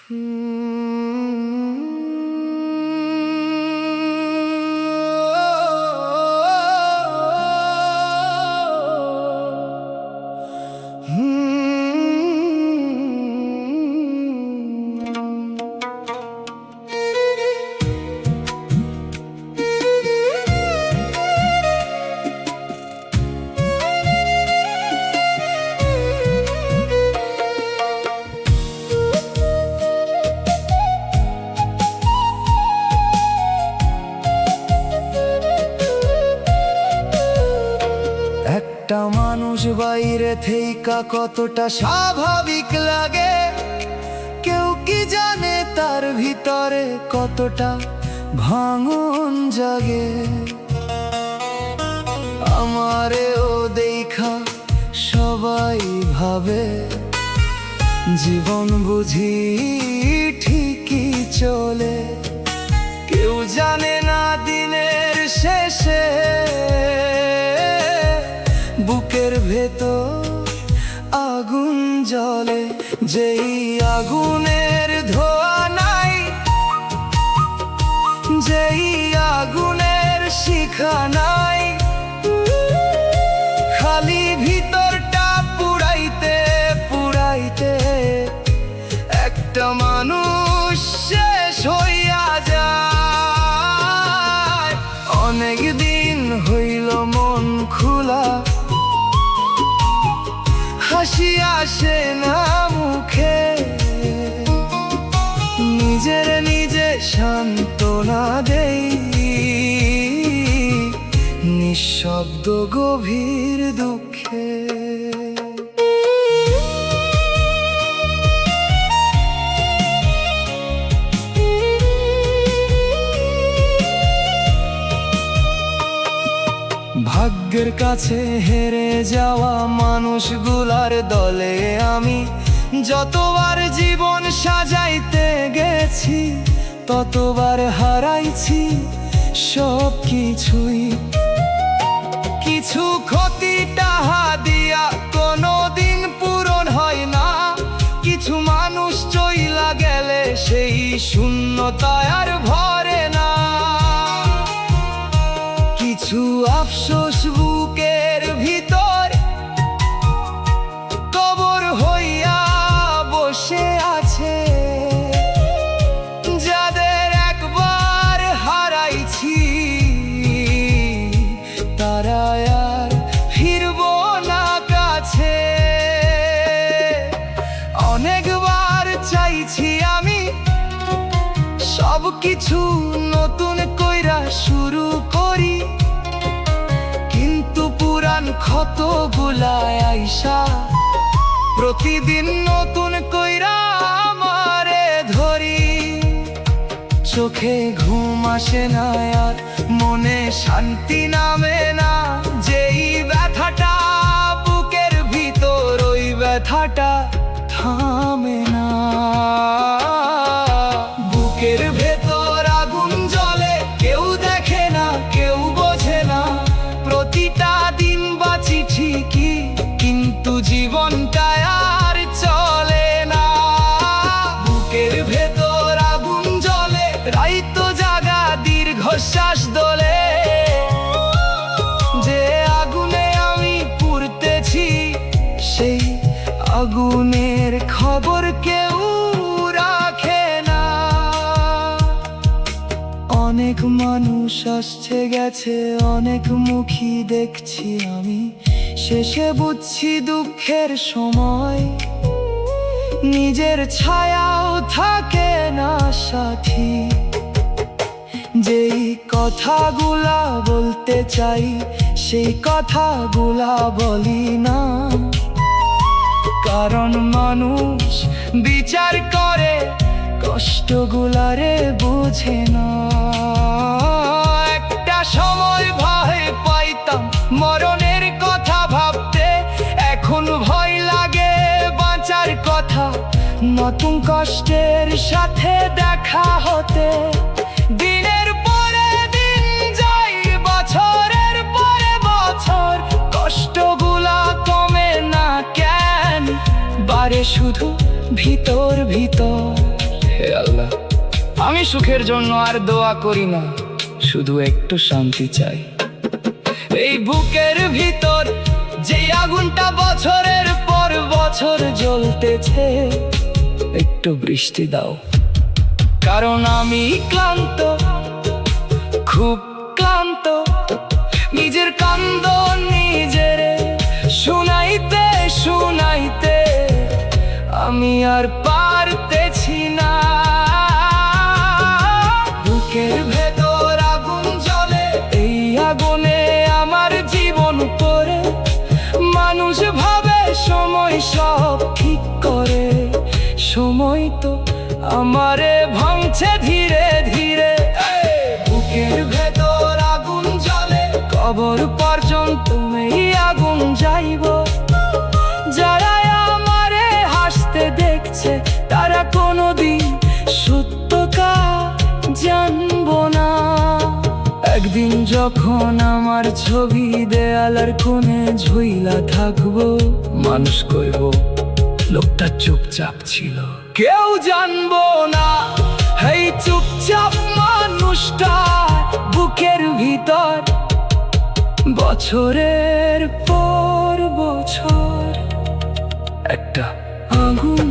একটা মানুষ বাইরে থেইকা কতটা স্বাভাবিক লাগে, কেউ কি জানে তার ভিতরে কতটা ভাঙন জাগে। আমারেও দেখা সবাই ভাবে জীবন বুঝি ঠিকই চলে। কেউ জানে না দিনের শেষে বুকের ভেতর আগুন জ্বলে। যেই আগুনের ধোঁয়া নাই, যেই আগুনের শিখা নাই, খালি ভিতরটা পুড়াইতে পুড়াইতে একটা মানুষ শেষ হইয়া যায়। অনেক দিন হইল মন খোলা, হাসি আসে না মুখে, নিজের নিজে সান্ত্বনা দেই নিঃশব্দ গভীর দুঃখে। ভাগ্যের কাছে হেরে যাওয়া মানুষগুলার দলে আমি যতবার জীবন সাজাইতে গেছি, ততবার হারাইছি সব কিছুই। কিছু ক্ষতি টাহা দিয়া কোনোদিন পূরণ হয় না, কিছু মানুষ চইলা গেলে সেই শূন্যতায় আর ভরে না। কিছু আফসোস বুকের ভিতর কবর হইয়া বসে আছে, যাদের একবার হারাইছি তারা আর ফিরব না কাছে। অনেকবার চাইছি আমি সবকিছু নতুন কইরা শুরু করি, কিন্তু পুরান ক্ষতগুলা আইসা প্রতিদিন নতুন কইরা আমারে ধরি। চোখে ঘুম আসে না আর মনে শান্তি নামে না, যেই ব্যথাটা বুকের ভিতর ওই ব্যথাটা থামে না। বুকের ভেতর আগুন জ্বলে, কেউ দেখে না কেউ বোঝে না, প্রতিটা দিন বাঁচি ঠিকই কিন্তু জীবনটা আর চলে না। বুকের ভেতর আগুন জ্বলে, রাইতো জাগা দীর্ঘশ্বাস দোলে, যে আগুনে আমি পুড়তেছি সেই আগুনের খবর কেউ রাখে না। অনেক মানুষ আসছে গেছে, অনেক মুখী দেখছি আমি, শেষে বুঝছি দুঃখের সময় নিজের ছায়াও থাকে না সাথী। যেই কথাগুলা বলতে চাই সেই কথাগুলা বলি না, কারণ মানুষ বিচার করে কষ্টগুলারে বুঝে না। একটা সময় ভয় পাইতাম মরণের কথা ভাবতে, এখন ভয় লাগে বাঁচার কথা নতুন কষ্টের সাথে দেখা হতে। দিনের পরে দিন যায়, বছরের পরে বছর, কষ্টগুলা কমে না কেন, বাড়ে শুধু ভিতর ভিতর। হে আল্লাহ, আমি সুখের জন্য আর দোয়া করি না, শুধু একটু শান্তি চাই। এই বুকের ভিতর যে আগুনটা বছরের পর বছর জ্বলতেছে, একটু বৃষ্টি দাও, কারণ আমি ক্লান্ত, খুব ক্লান্ত। নিজের কান্দ নিজের শুনাইতে শুনাইতে আমি আর পারতেছি না। বুকের ভেতর আগুন জ্বলে, এই আগুনে আমার জীবন পড়ে। মানুষ ভাবে সময় সব ঠিক করে, সময় তো আমারে ভাঙছে ধীরে ধীরে। বুকের ভেতর আগুন জ্বলে, কবর পর্যন্ত এই আগুন যাইব। যারা আমারে হাসতে দেখছে, তারা কোনোদিন সত্যটা জানবো না। একদিন যখন আমার ছবি দেয়ালের কোণে ঝুইলা থাকবো, মানুষ কইব লোকটা চুপচাপ ছিল, কেউ জানবো না এই চুপচাপ মানুষটা বুকের ভিতর বছরের পর বছর একটা আগুন